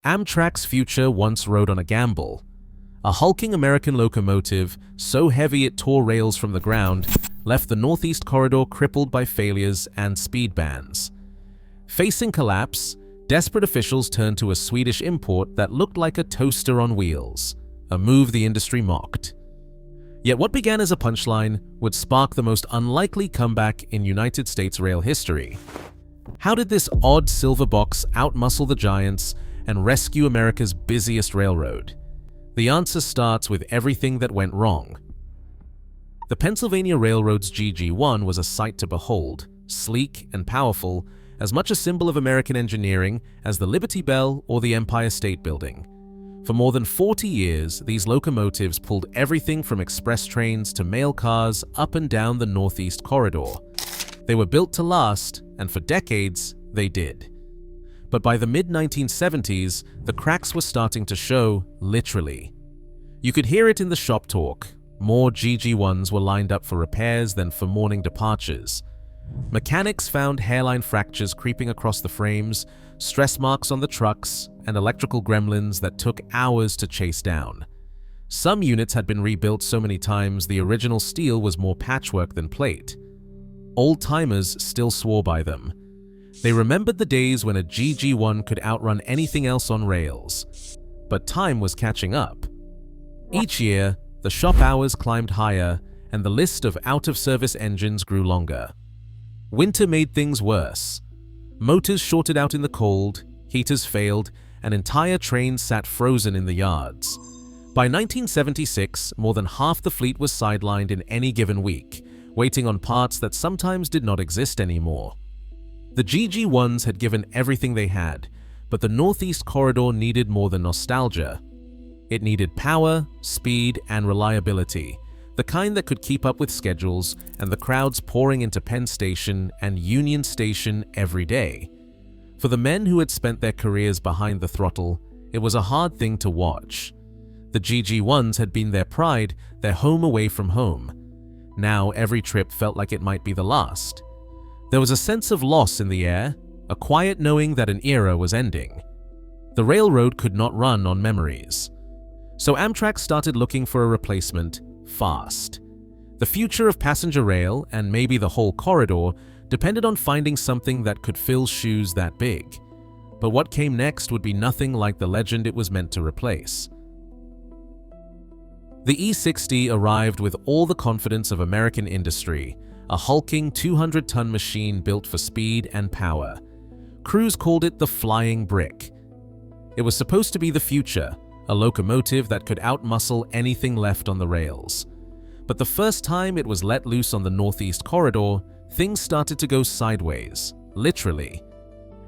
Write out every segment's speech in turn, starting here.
Amtrak's future once rode on a gamble. A hulking American locomotive, so heavy it tore rails from the ground, left the Northeast Corridor crippled by failures and speed bans. Facing collapse, desperate officials turned to a Swedish import that looked like a toaster on wheels, a move the industry mocked. Yet what began as a punchline would spark the most unlikely comeback in United States rail history. How did this odd silver box outmuscle the giants and rescue America's busiest railroad? The answer starts with everything that went wrong. The Pennsylvania Railroad's GG1 was a sight to behold, sleek and powerful, as much a symbol of American engineering as the Liberty Bell or the Empire State Building. For more than 40 years, these locomotives pulled everything from express trains to mail cars up and down the Northeast Corridor. They were built to last, and for decades, they did. But by the mid-1970s, the cracks were starting to show, literally. You could hear it in the shop talk. More GG1s were lined up for repairs than for morning departures. Mechanics found hairline fractures creeping across the frames, stress marks on the trucks, and electrical gremlins that took hours to chase down. Some units had been rebuilt so many times the original steel was more patchwork than plate. Old-timers still swore by them. They remembered the days when a GG1 could outrun anything else on rails. But time was catching up. Each year, the shop hours climbed higher, and the list of out-of-service engines grew longer. Winter made things worse. Motors shorted out in the cold, heaters failed, and entire trains sat frozen in the yards. By 1976, more than half the fleet was sidelined in any given week, waiting on parts that sometimes did not exist anymore. The GG1s had given everything they had, but the Northeast Corridor needed more than nostalgia. It needed power, speed, and reliability, the kind that could keep up with schedules and the crowds pouring into Penn Station and Union Station every day. For the men who had spent their careers behind the throttle, it was a hard thing to watch. The GG1s had been their pride, their home away from home. Now every trip felt like it might be the last. There was a sense of loss in the air, a quiet knowing that an era was ending. The railroad could not run on memories. So Amtrak started looking for a replacement fast. The future of passenger rail, and maybe the whole corridor, depended on finding something that could fill shoes that big. But what came next would be nothing like the legend it was meant to replace. The E60 arrived with all the confidence of American industry, a hulking 200-ton machine built for speed and power. Crews called it the flying brick. It was supposed to be the future, a locomotive that could outmuscle anything left on the rails. But the first time it was let loose on the Northeast Corridor, things started to go sideways, literally.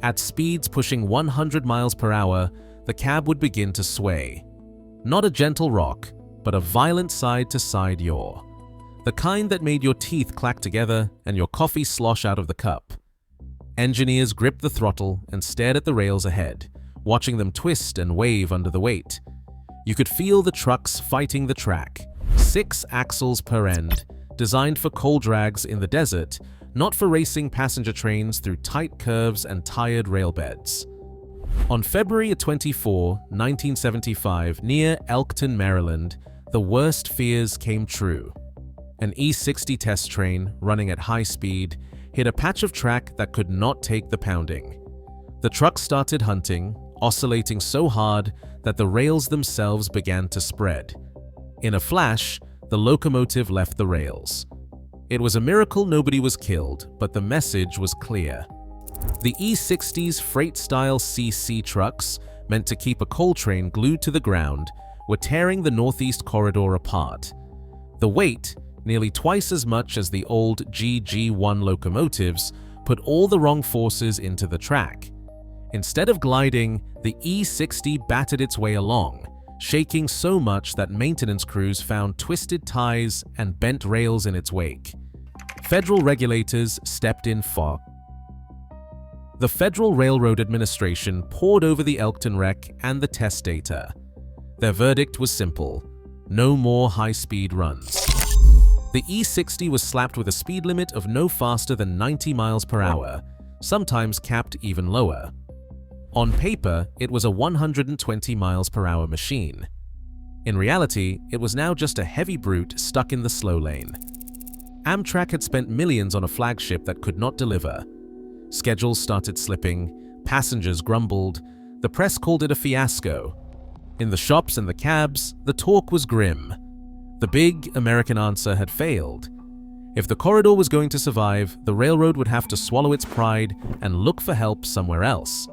At speeds pushing 100 miles per hour, the cab would begin to sway. Not a gentle rock, but a violent side-to-side yaw. The kind that made your teeth clack together and your coffee slosh out of the cup. Engineers gripped the throttle and stared at the rails ahead, watching them twist and wave under the weight. You could feel the trucks fighting the track, 6 axles per end, designed for coal drags in the desert, not for racing passenger trains through tight curves and tired railbeds. On February 24, 1975, near Elkton, Maryland, the worst fears came true. An E60 test train, running at high speed, hit a patch of track that could not take the pounding. The truck started hunting, oscillating so hard that the rails themselves began to spread. In a flash, the locomotive left the rails. It was a miracle nobody was killed, but the message was clear. The E60's freight-style CC trucks, meant to keep a coal train glued to the ground, were tearing the Northeast Corridor apart. The weight, nearly twice as much as the old GG1 locomotives, put all the wrong forces into the track. Instead of gliding, the E60 battered its way along, shaking so much that maintenance crews found twisted ties and bent rails in its wake. Federal regulators stepped in fast. The Federal Railroad Administration pored over the Elkton wreck and the test data. Their verdict was simple: no more high-speed runs. The E60 was slapped with a speed limit of no faster than 90 miles per hour, sometimes capped even lower. On paper, it was a 120 miles per hour machine. In reality, it was now just a heavy brute stuck in the slow lane. Amtrak had spent millions on a flagship that could not deliver. Schedules started slipping, passengers grumbled, the press called it a fiasco. In the shops and the cabs, the talk was grim. The big American answer had failed. If the corridor was going to survive, the railroad would have to swallow its pride and look for help somewhere else.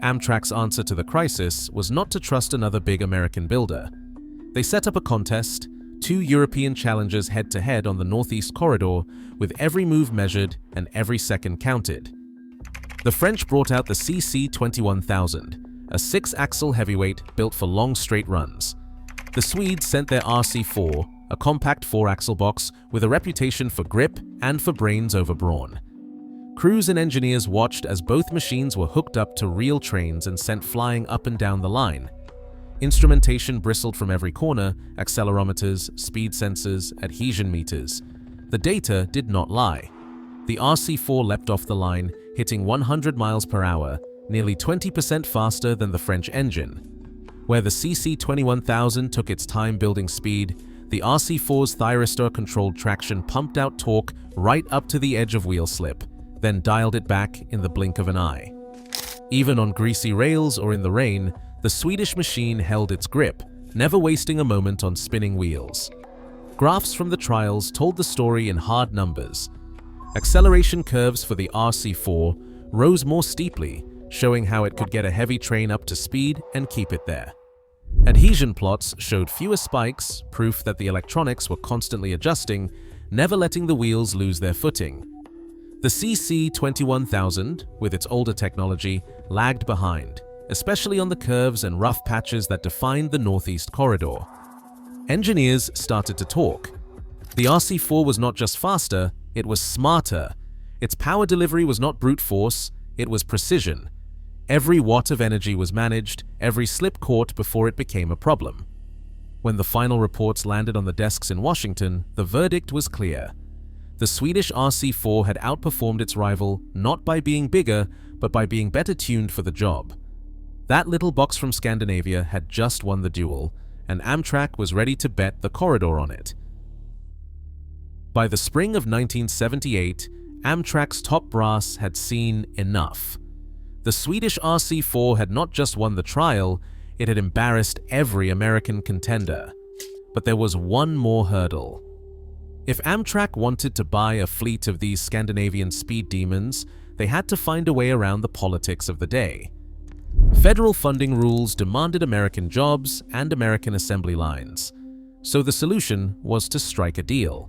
Amtrak's answer to the crisis was not to trust another big American builder. They set up a contest, 2 European challengers head-to-head on the Northeast Corridor, with every move measured and every second counted. The French brought out the CC 21000, a 6-axle heavyweight built for long straight runs. The Swedes sent their RC4, a compact 4-axle box with a reputation for grip and for brains over brawn. Crews and engineers watched as both machines were hooked up to real trains and sent flying up and down the line. Instrumentation bristled from every corner, accelerometers, speed sensors, adhesion meters. The data did not lie. The RC4 leapt off the line, hitting 100 miles per hour, nearly 20% faster than the French engine. Where the CC 21000 took its time building speed, the RC4's thyristor-controlled traction pumped out torque right up to the edge of wheel slip, then dialed it back in the blink of an eye. Even on greasy rails or in the rain, the Swedish machine held its grip, never wasting a moment on spinning wheels. Graphs from the trials told the story in hard numbers. Acceleration curves for the RC4 rose more steeply, showing how it could get a heavy train up to speed and keep it there. Adhesion plots showed fewer spikes, proof that the electronics were constantly adjusting, never letting the wheels lose their footing. The CC 21000, with its older technology, lagged behind, especially on the curves and rough patches that defined the Northeast Corridor. Engineers started to talk. The RC4 was not just faster, it was smarter. Its power delivery was not brute force, it was precision. Every watt of energy was managed, every slip caught before it became a problem. When the final reports landed on the desks in Washington, the verdict was clear. The Swedish RC4 had outperformed its rival not by being bigger, but by being better tuned for the job. That little box from Scandinavia had just won the duel, and Amtrak was ready to bet the corridor on it. By the spring of 1978, Amtrak's top brass had seen enough. The Swedish RC4 had not just won the trial, it had embarrassed every American contender. But there was one more hurdle. If Amtrak wanted to buy a fleet of these Scandinavian speed demons, they had to find a way around the politics of the day. Federal funding rules demanded American jobs and American assembly lines, so the solution was to strike a deal.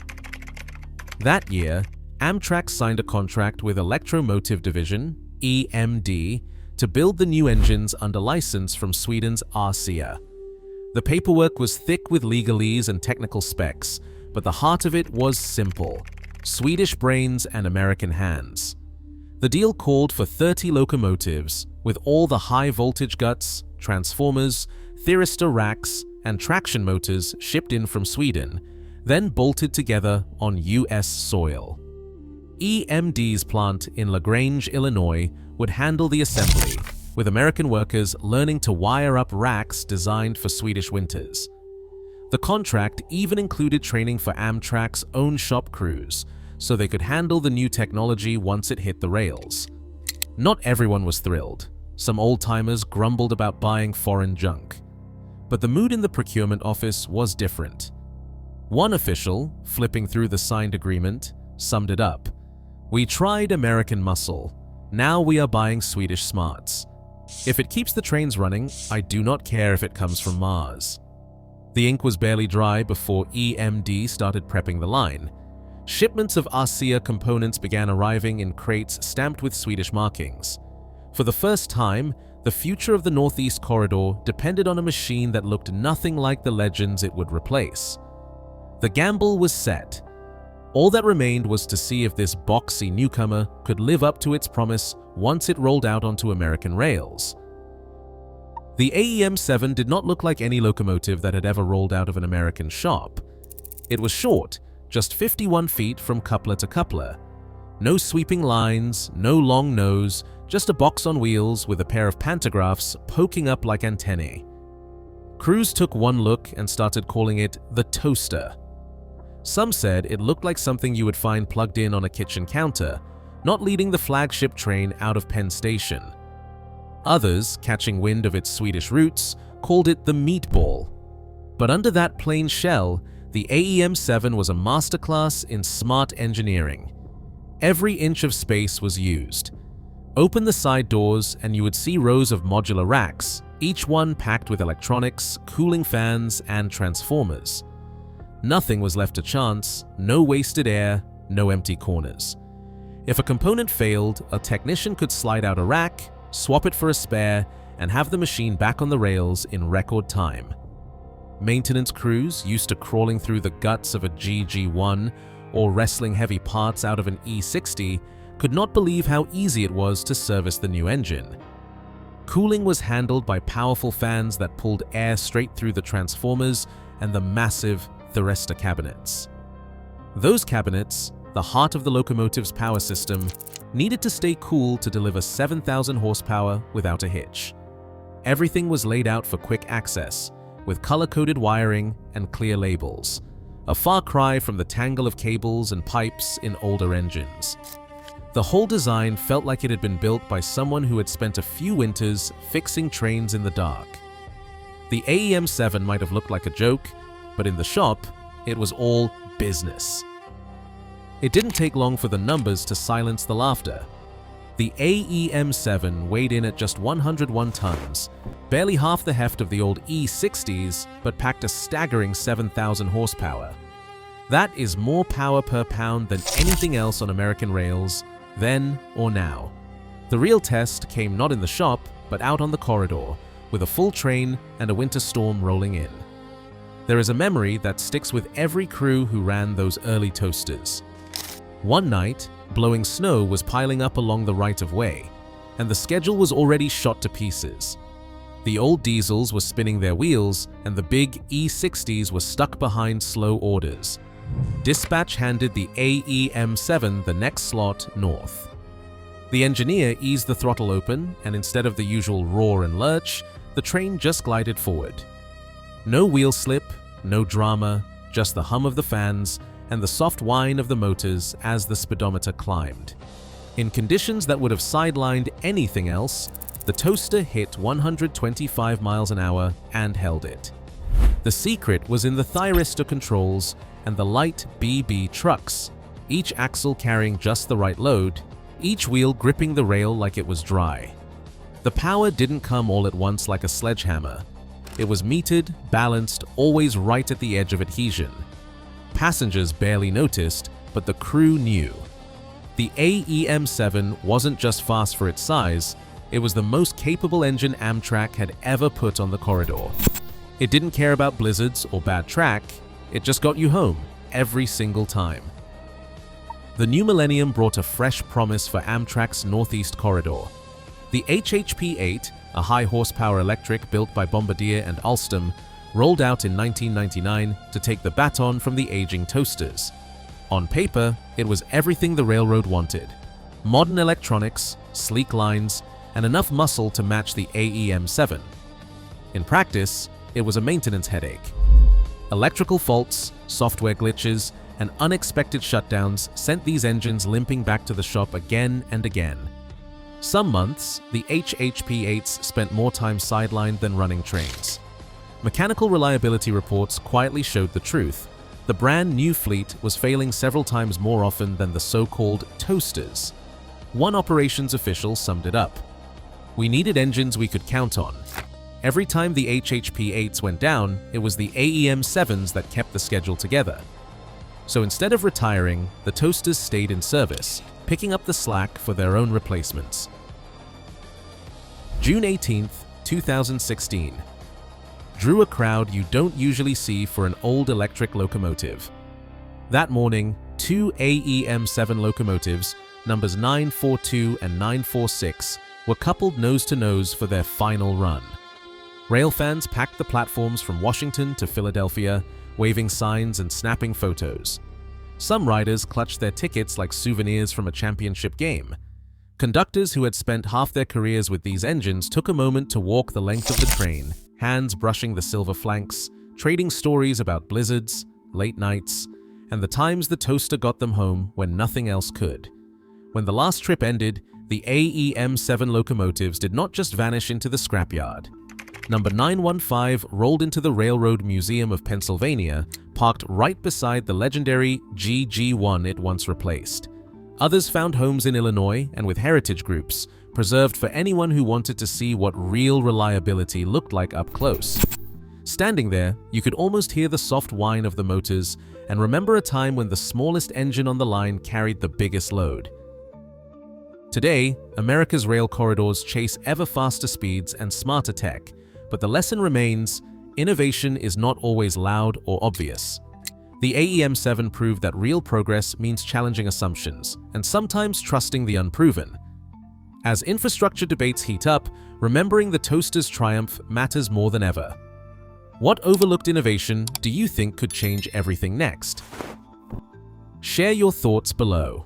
That year, Amtrak signed a contract with Electromotive Division, EMD, to build the new engines under license from Sweden's RCA. The paperwork was thick with legalese and technical specs, but the heart of it was simple: Swedish brains and American hands. The deal called for 30 locomotives, with all the high-voltage guts, transformers, thyristor racks, and traction motors shipped in from Sweden, then bolted together on US soil. EMD's plant in LaGrange, Illinois, would handle the assembly, with American workers learning to wire up racks designed for Swedish winters. The contract even included training for Amtrak's own shop crews, so they could handle the new technology once it hit the rails. Not everyone was thrilled. Some old-timers grumbled about buying foreign junk. But the mood in the procurement office was different. One official, flipping through the signed agreement, summed it up. "We tried American muscle. Now we are buying Swedish smarts. If it keeps the trains running, I do not care if it comes from Mars." The ink was barely dry before EMD started prepping the line. Shipments of RCA components began arriving in crates stamped with Swedish markings. For the first time, the future of the Northeast Corridor depended on a machine that looked nothing like the legends it would replace. The gamble was set. All that remained was to see if this boxy newcomer could live up to its promise once it rolled out onto American rails. The AEM-7 did not look like any locomotive that had ever rolled out of an American shop. It was short, just 51 feet from coupler to coupler. No sweeping lines, no long nose, just a box on wheels with a pair of pantographs poking up like antennae. Crews took one look and started calling it the toaster. Some said it looked like something you would find plugged in on a kitchen counter, not leading the flagship train out of Penn Station. Others, catching wind of its Swedish roots, called it the meatball. But under that plain shell, the AEM-7 was a masterclass in smart engineering. Every inch of space was used. Open the side doors and you would see rows of modular racks, each one packed with electronics, cooling fans, and transformers. Nothing was left to chance, no wasted air, no empty corners. If a component failed, a technician could slide out a rack, swap it for a spare, and have the machine back on the rails in record time. Maintenance crews, used to crawling through the guts of a GG1 or wrestling heavy parts out of an E60, could not believe how easy it was to service the new engine. Cooling was handled by powerful fans that pulled air straight through the transformers and the massive thyristor cabinets. Those cabinets, the heart of the locomotive's power system, needed to stay cool to deliver 7,000 horsepower without a hitch. Everything was laid out for quick access, with color-coded wiring and clear labels, a far cry from the tangle of cables and pipes in older engines. The whole design felt like it had been built by someone who had spent a few winters fixing trains in the dark. The AEM-7 might have looked like a joke, but in the shop, it was all business. It didn't take long for the numbers to silence the laughter. The AEM-7 weighed in at just 101 tons, barely half the heft of the old E60s, but packed a staggering 7,000 horsepower. That is more power per pound than anything else on American rails, then or now. The real test came not in the shop, but out on the corridor, with a full train and a winter storm rolling in. There is a memory that sticks with every crew who ran those early toasters. One night, blowing snow was piling up along the right-of-way, and the schedule was already shot to pieces. The old diesels were spinning their wheels, and the big E60s were stuck behind slow orders. Dispatch handed the AEM-7 the next slot north. The engineer eased the throttle open, and instead of the usual roar and lurch, the train just glided forward. No wheel slip, no drama, just the hum of the fans and the soft whine of the motors as the speedometer climbed. In conditions that would have sidelined anything else, the toaster hit 125 miles an hour and held it. The secret was in the thyristor controls and the light BB trucks, each axle carrying just the right load, each wheel gripping the rail like it was dry. The power didn't come all at once like a sledgehammer. It was metered, balanced, always right at the edge of adhesion. Passengers barely noticed, but the crew knew. The AEM-7 wasn't just fast for its size, it was the most capable engine Amtrak had ever put on the corridor. It didn't care about blizzards or bad track, it just got you home every single time. The new millennium brought a fresh promise for Amtrak's Northeast Corridor. The HHP-8, a high-horsepower electric built by Bombardier and Alstom, rolled out in 1999 to take the baton from the aging toasters. On paper, it was everything the railroad wanted: modern electronics, sleek lines, and enough muscle to match the AEM-7. In practice, it was a maintenance headache. Electrical faults, software glitches, and unexpected shutdowns sent these engines limping back to the shop again and again. Some months, the HHP-8s spent more time sidelined than running trains. Mechanical reliability reports quietly showed the truth. The brand new fleet was failing several times more often than the so-called toasters. One operations official summed it up: "We needed engines we could count on. Every time the HHP-8s went down, it was the AEM-7s that kept the schedule together." So instead of retiring, the toasters stayed in service, picking up the slack for their own replacements. June 18, 2016. Drew a crowd you don't usually see for an old electric locomotive. That morning, two AEM-7 locomotives, numbers 942 and 946, were coupled nose-to-nose for their final run. Railfans packed the platforms from Washington to Philadelphia, waving signs and snapping photos. Some riders clutched their tickets like souvenirs from a championship game. Conductors who had spent half their careers with these engines took a moment to walk the length of the train, hands brushing the silver flanks, trading stories about blizzards, late nights, and the times the toaster got them home when nothing else could. When the last trip ended, the AEM-7 locomotives did not just vanish into the scrapyard. Number 915 rolled into the Railroad Museum of Pennsylvania, parked right beside the legendary GG1 it once replaced. Others found homes in Illinois and with heritage groups, preserved for anyone who wanted to see what real reliability looked like up close. Standing there, you could almost hear the soft whine of the motors and remember a time when the smallest engine on the line carried the biggest load. Today, America's rail corridors chase ever faster speeds and smarter tech, but the lesson remains: innovation is not always loud or obvious. The AEM-7 proved that real progress means challenging assumptions and sometimes trusting the unproven. As infrastructure debates heat up, remembering the toaster's triumph matters more than ever. What overlooked innovation do you think could change everything next? Share your thoughts below.